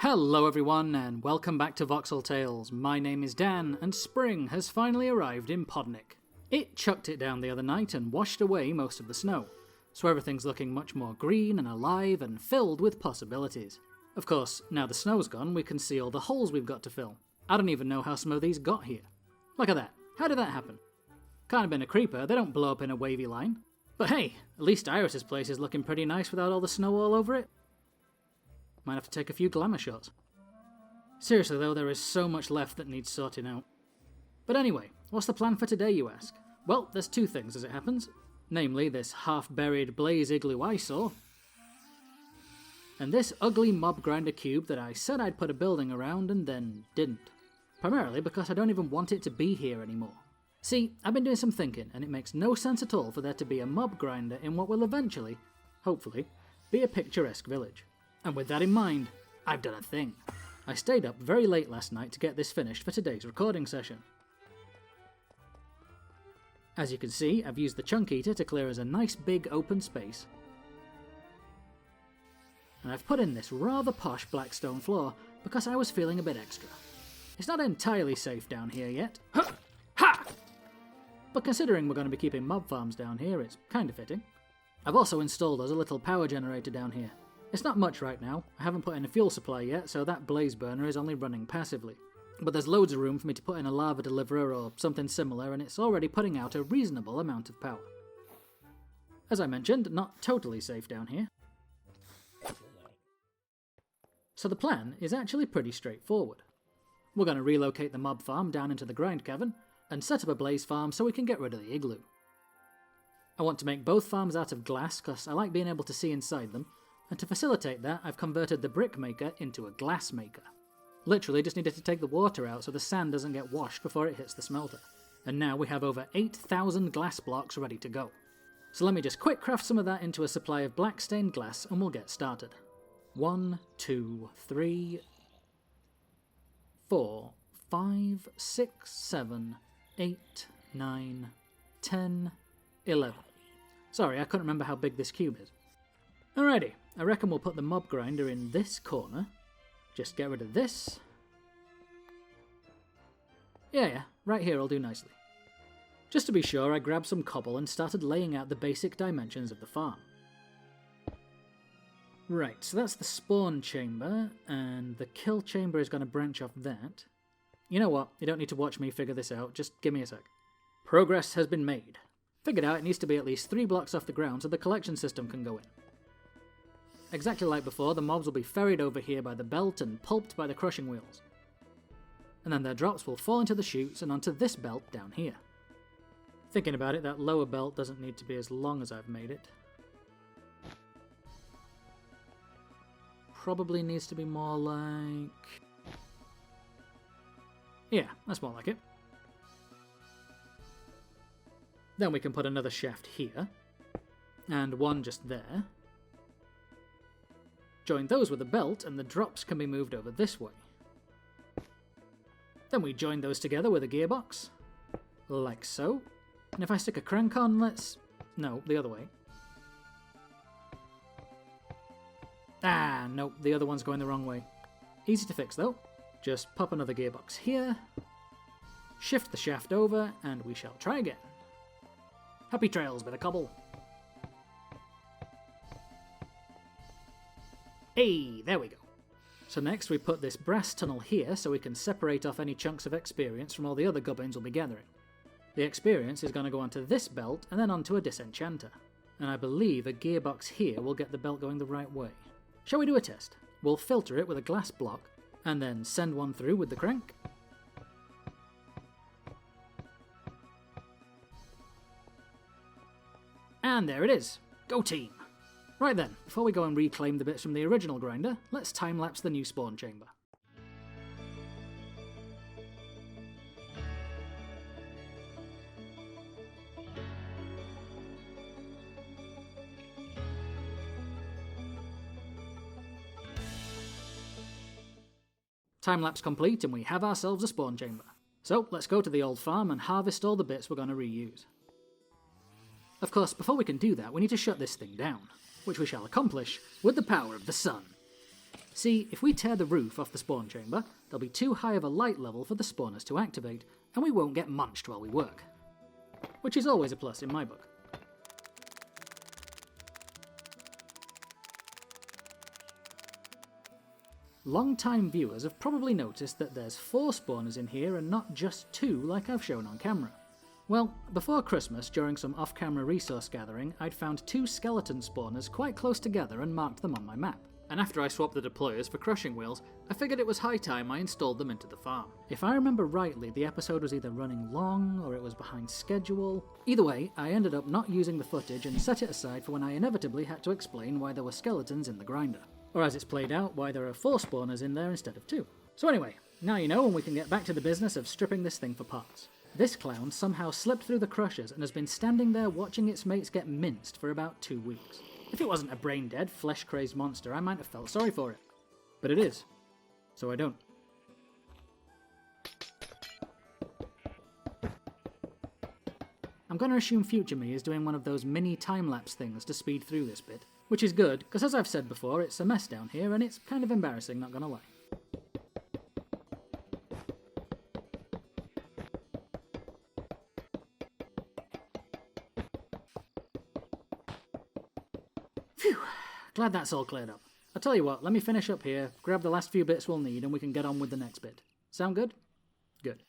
Hello everyone, and welcome back to Voxel Tales. My name is Dan, and spring has finally arrived in Podnik. It chucked it down the other night and washed away most of the snow, so everything's looking much more green and alive and filled with possibilities. Of course, now the snow's gone, we can see all the holes we've got to fill. I don't even know how some of these got here. Look at that. How did that happen? Kind of been a creeper, they don't blow up in a wavy line. But hey, at least Iris's place is looking pretty nice without all the snow all over it. Might have to take a few glamour shots. Seriously though, there is so much left that needs sorting out. But anyway, what's the plan for today, you ask? Well, there's two things as it happens. Namely, this half-buried blaze igloo I saw, and this ugly mob grinder cube that I said I'd put a building around and then didn't. Primarily because I don't even want it to be here anymore. See, I've been doing some thinking, and it makes no sense at all for there to be a mob grinder in what will eventually, hopefully, be a picturesque village. And with that in mind, I've done a thing. I stayed up very late last night to get this finished for today's recording session. As you can see, I've used the chunk eater to clear us a nice big open space. And I've put in this rather posh black stone floor because I was feeling a bit extra. It's not entirely safe down here yet. Ha! But considering we're going to be keeping mob farms down here, it's kind of fitting. I've also installed us a little power generator down here. It's not much right now, I haven't put in a fuel supply yet, so that blaze burner is only running passively. But there's loads of room for me to put in a lava deliverer or something similar, and it's already putting out a reasonable amount of power. As I mentioned, not totally safe down here. So the plan is actually pretty straightforward. We're going to relocate the mob farm down into the grind cavern, and set up a blaze farm so we can get rid of the igloo. I want to make both farms out of glass because I like being able to see inside them, and to facilitate that I've converted the brick maker into a glass maker. Literally just needed to take the water out so the sand doesn't get washed before it hits the smelter. And now we have over 8,000 glass blocks ready to go. So let me just quick craft some of that into a supply of black stained glass and we'll get started. 1, 2, 3, 4, 5, 6, 7, 8, 9, 10, 11. Sorry, I couldn't remember how big this cube is. Alrighty, I reckon we'll put the mob grinder in this corner. Just get rid of this. Yeah, right here will do nicely. Just to be sure, I grabbed some cobble and started laying out the basic dimensions of the farm. Right, so that's the spawn chamber, and the kill chamber is going to branch off that. You know what, you don't need to watch me figure this out, just give me a sec. Progress has been made. Figured out it needs to be at least 3 blocks off the ground so the collection system can go in. Exactly like before, the mobs will be ferried over here by the belt and pulped by the crushing wheels. And then their drops will fall into the chutes and onto this belt down here. Thinking about it, that lower belt doesn't need to be as long as I've made it. Probably needs to be more like... yeah, that's more like it. Then we can put another shaft here, and one just there. Join those with a belt, and the drops can be moved over this way. Then we join those together with a gearbox, like so. And if I stick a crank on, let's... no, the other way. Ah, nope, the other one's going the wrong way. Easy to fix though. Just pop another gearbox here, shift the shaft over, and we shall try again. Happy trails with a cobble. Hey, there we go. So next we put this brass tunnel here so we can separate off any chunks of experience from all the other gubbins we'll be gathering. The experience is going to go onto this belt and then onto a disenchanter. And I believe a gearbox here will get the belt going the right way. Shall we do a test? We'll filter it with a glass block and then send one through with the crank. And there it is. Go team! Right then, before we go and reclaim the bits from the original grinder, let's time-lapse the new spawn chamber. Time-lapse complete and we have ourselves a spawn chamber. So let's go to the old farm and harvest all the bits we're going to reuse. Of course, before we can do that, we need to shut this thing down, which we shall accomplish with the power of the sun. See, if we tear the roof off the spawn chamber, there'll be too high of a light level for the spawners to activate, and we won't get munched while we work. Which is always a plus in my book. Long-time viewers have probably noticed that there's 4 spawners in here and not just 2 like I've shown on camera. Well, before Christmas, during some off-camera resource gathering, I'd found 2 skeleton spawners quite close together and marked them on my map. And after I swapped the deployers for crushing wheels, I figured it was high time I installed them into the farm. If I remember rightly, the episode was either running long or it was behind schedule. Either way, I ended up not using the footage and set it aside for when I inevitably had to explain why there were skeletons in the grinder. Or as it's played out, why there are 4 spawners in there instead of 2. So anyway, now you know, and we can get back to the business of stripping this thing for parts. This clown somehow slipped through the crushers and has been standing there watching its mates get minced for about 2 weeks. If it wasn't a brain-dead, flesh-crazed monster, I might have felt sorry for it. But it is. So I don't. I'm going to assume future me is doing one of those mini time-lapse things to speed through this bit. Which is good, because as I've said before, it's a mess down here and it's kind of embarrassing, not gonna lie. Phew, glad that's all cleared up. I'll tell you what, let me finish up here, grab the last few bits we'll need and we can get on with the next bit. Sound good? Good.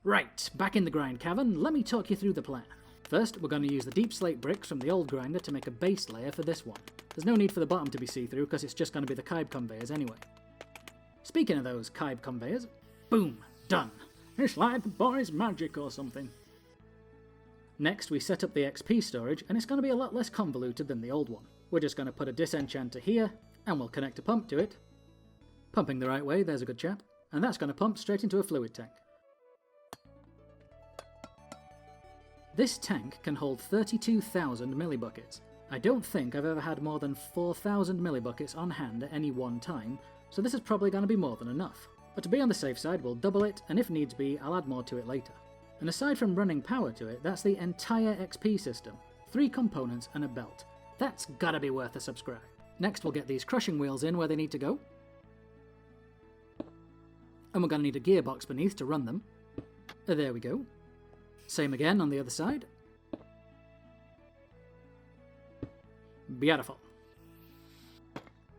Right, back in the grind cavern, let me talk you through the plan. First, we're going to use the deep slate bricks from the old grinder to make a base layer for this one. There's no need for the bottom to be see-through because it's just going to be the kibe conveyors anyway. Speaking of those kibe conveyors, boom, done. It's like the boy's magic or something. Next, we set up the XP storage and it's going to be a lot less convoluted than the old one. We're just going to put a disenchanter here and we'll connect a pump to it. Pumping the right way, there's a good chap. And that's going to pump straight into a fluid tank. This tank can hold 32,000 millibuckets. I don't think I've ever had more than 4,000 millibuckets on hand at any one time, so this is probably going to be more than enough. But to be on the safe side, we'll double it, and if needs be, I'll add more to it later. And aside from running power to it, that's the entire XP system. 3 components and a belt. That's gotta be worth a subscribe. Next we'll get these crushing wheels in where they need to go. And we're going to need a gearbox beneath to run them. There we go. Same again on the other side. Beautiful.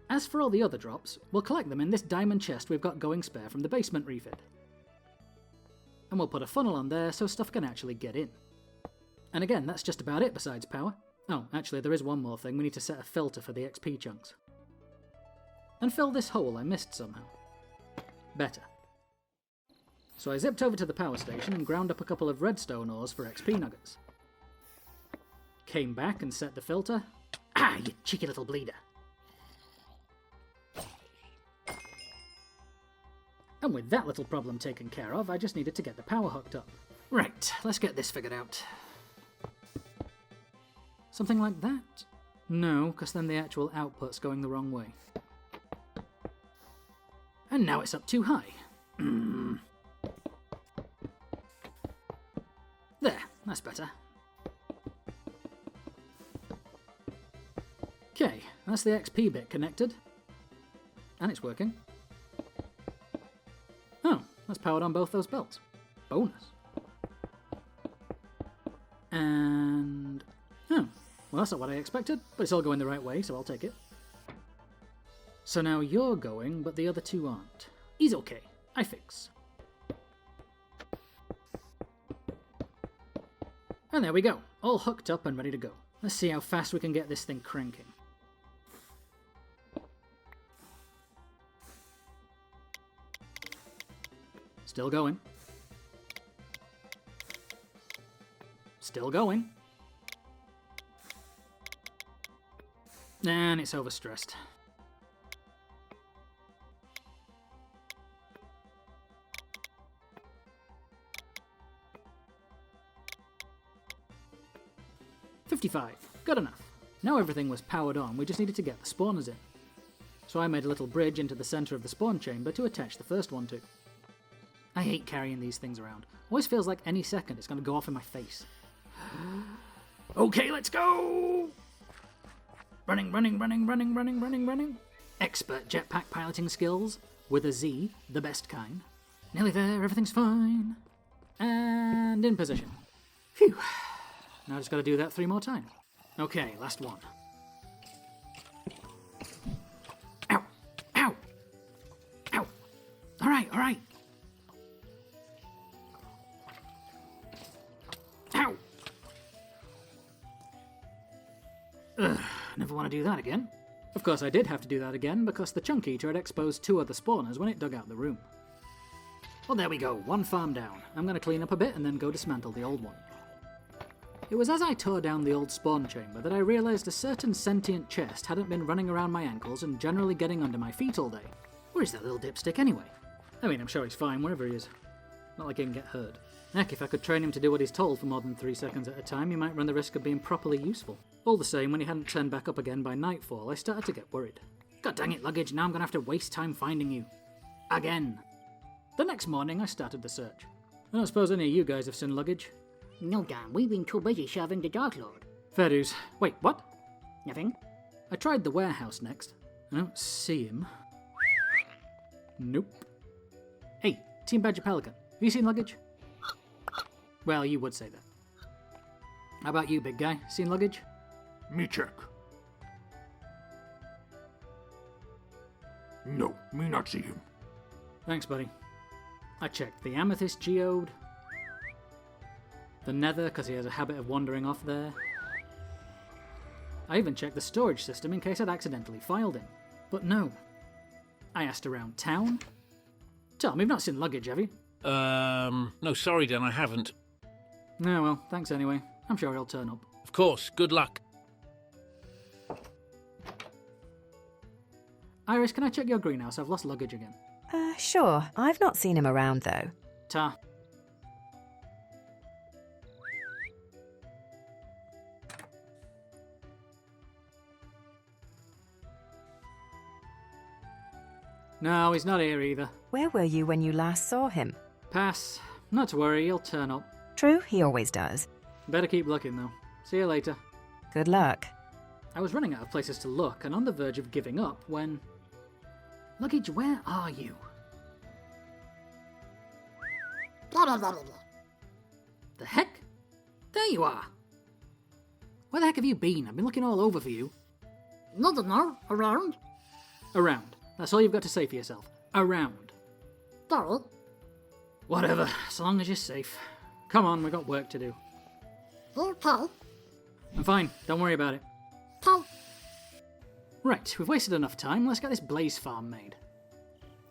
As for all the other drops, we'll collect them in this diamond chest we've got going spare from the basement refit. And we'll put a funnel on there so stuff can actually get in. And again, that's just about it besides power. Oh, actually there is one more thing, we need to set a filter for the XP chunks. And fill this hole I missed somehow. Better. So I zipped over to the power station and ground up a couple of redstone ores for XP nuggets. Came back and set the filter. Ah, you cheeky little bleeder. And with that little problem taken care of, I just needed to get the power hooked up. Right, let's get this figured out. Something like that? No, because then the actual output's going the wrong way. And now it's up too high. There, that's better. Okay, that's the XP bit connected. And it's working. Oh, that's powered on both those belts. Bonus. And... oh, well that's not what I expected, but it's all going the right way, so I'll take it. So now you're going, but the other 2 aren't. He's okay. I fix. And there we go, all hooked up and ready to go. Let's see how fast we can get this thing cranking. Still going. Still going. And it's overstressed. $55. Good enough. Now everything was powered on, we just needed to get the spawners in. So I made a little bridge into the centre of the spawn chamber to attach the first one to. I hate carrying these things around. Always feels like any second it's going to go off in my face. Okay, let's go! Running, running, running, running, running, running, running. Expert jetpack piloting skills, with a Z, the best kind. Nearly there, everything's fine. And in position. Phew. Now I just gotta do that 3 more times. Okay, last one. Ow! Ow! Ow! Alright, alright! Ow! Ugh, never want to do that again. Of course I did have to do that again because the chunk eater had exposed 2 other spawners when it dug out the room. Well, there we go, 1 farm down. I'm going to clean up a bit and then go dismantle the old one. It was as I tore down the old spawn chamber that I realised a certain sentient chest hadn't been running around my ankles and generally getting under my feet all day. Where is that little dipstick anyway? I mean, I'm sure he's fine wherever he is. Not like he can get hurt. Heck, if I could train him to do what he's told for more than 3 seconds at a time, he might run the risk of being properly useful. All the same, when he hadn't turned back up again by nightfall, I started to get worried. God dang it, Luggage, now I'm going to have to waste time finding you. Again. The next morning, I started the search. I don't suppose any of you guys have seen Luggage. No, Dan, we've been too busy serving the Dark Lord. Fair dues. Wait, what? Nothing? I tried the warehouse next. I don't see him. Nope. Hey, Team Badger Pelican, have you seen Luggage? Well, you would say that. How about you, big guy? Seen Luggage? Me check. No, me not see him. Thanks, buddy. I checked the Amethyst Geode, the Nether, because he has a habit of wandering off there. I even checked the storage system in case I'd accidentally filed him. But no. I asked around town. Tom, you've not seen Luggage, have you? No, sorry, Dan, I haven't. No, well, thanks anyway. I'm sure he'll turn up. Of course, good luck. Iris, can I check your greenhouse? I've lost Luggage again. Sure. I've not seen him around, though. Ta. No, he's not here either. Where were you when you last saw him? Pass. Not to worry, he'll turn up. True, he always does. Better keep looking, though. See you later. Good luck. I was running out of places to look and on the verge of giving up when... Luggage, where are you? Blah, blah, blah, blah, blah. The heck? There you are. Where the heck have you been? I've been looking all over for you. Nothing now. Around. Around. That's all you've got to say for yourself. Around. Daryl. Whatever, so long as you're safe. Come on, we've got work to do. Here, pal. I'm fine, don't worry about it. Pal. Right, we've wasted enough time, let's get this blaze farm made.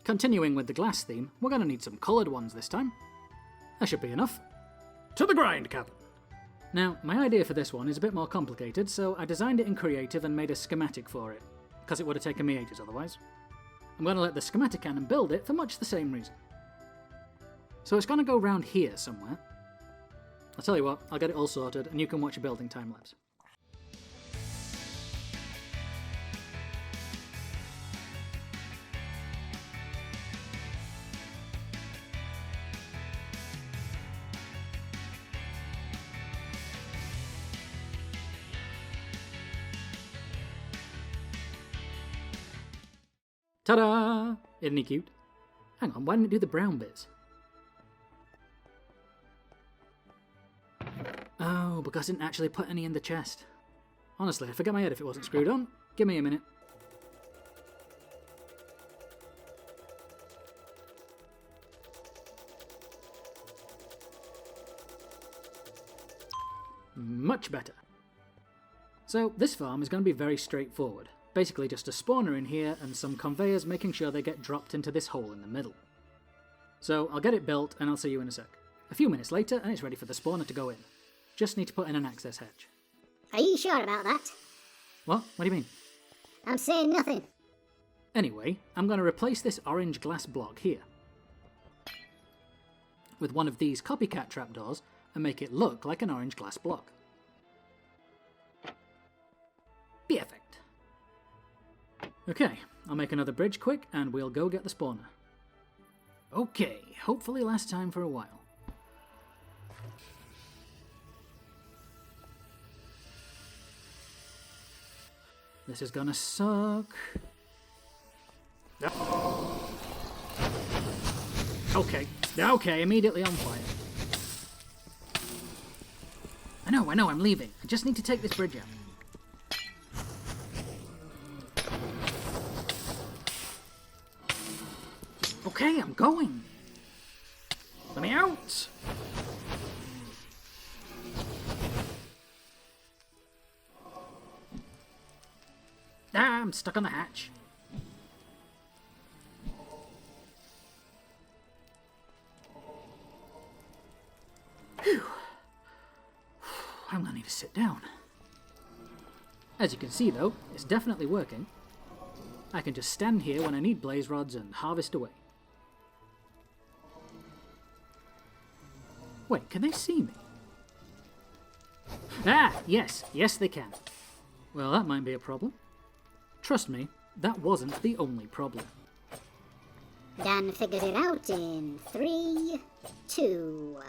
Continuing with the glass theme, we're going to need some coloured ones this time. That should be enough. To the grind, Captain! Now, my idea for this one is a bit more complicated, so I designed it in Creative and made a schematic for it, because it would have taken me ages otherwise. I'm going to let the schematic cannon build it for much the same reason. So it's going to go round here somewhere. I'll tell you what, I'll get it all sorted and you can watch a building time-lapse. Ta-da! Isn't he cute? Hang on, why didn't it do the brown bits? Oh, because I didn't actually put any in the chest. Honestly, I'd forget my head if it wasn't screwed on. Give me a minute. Much better. So, this farm is going to be very straightforward. Basically just a spawner in here and some conveyors making sure they get dropped into this hole in the middle. So, I'll get it built and I'll see you in a sec. A few minutes later and it's ready for the spawner to go in. Just need to put in an access hatch. Are you sure about that? What? What do you mean? I'm saying nothing. Anyway, I'm going to replace this orange glass block here with one of these copycat trapdoors and make it look like an orange glass block. Perfect. Okay, I'll make another bridge quick and we'll go get the spawner. Okay, hopefully last time for a while. This is gonna suck. Okay, immediately on fire. I know, I'm leaving. I just need to take this bridge out. Okay, I'm going. Let me out. Ah, I'm stuck on the hatch. Phew. I'm gonna need to sit down. As you can see though, it's definitely working. I can just stand here when I need blaze rods and harvest away. Wait, can they see me? Ah, yes they can. Well, that might be a problem. Trust me, that wasn't the only problem. Dan figured it out in 3, 2,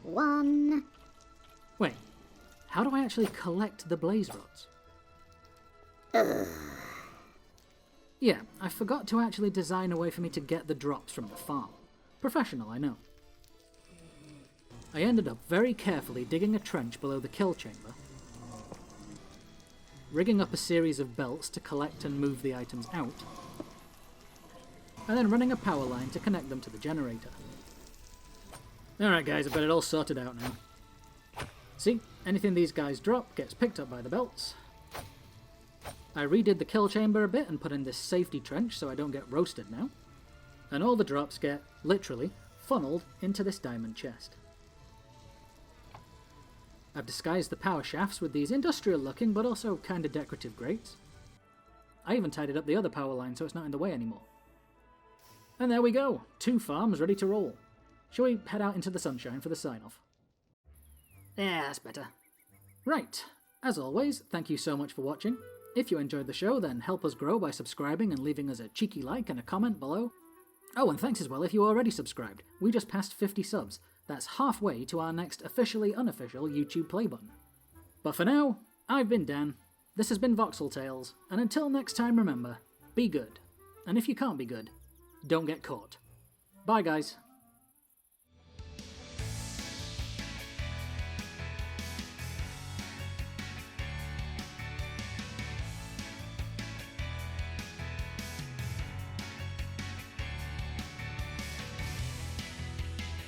1. Wait, how do I actually collect the blaze rods? Yeah, I forgot to actually design a way for me to get the drops from the farm. Professional, I know. I ended up very carefully digging a trench below the kill chamber, rigging up a series of belts to collect and move the items out, and then running a power line to connect them to the generator. Alright guys, I've got it all sorted out now. See, anything these guys drop gets picked up by the belts. I redid the kill chamber a bit and put in this safety trench so I don't get roasted now. And all the drops get, literally, funneled into this diamond chest. I've disguised the power shafts with these industrial looking but also kinda decorative grates. I even tidied up the other power line so it's not in the way anymore. And there we go, 2 farms ready to roll. Shall we head out into the sunshine for the sign-off? Yeah, that's better. Right, as always, thank you so much for watching. If you enjoyed the show, then help us grow by subscribing and leaving us a cheeky like and a comment below. Oh, and thanks as well if you already subscribed. We just passed 50 subs. That's halfway to our next officially unofficial YouTube play button. But for now, I've been Dan, this has been Voxel Tales, and until next time remember, be good. And if you can't be good, don't get caught. Bye guys.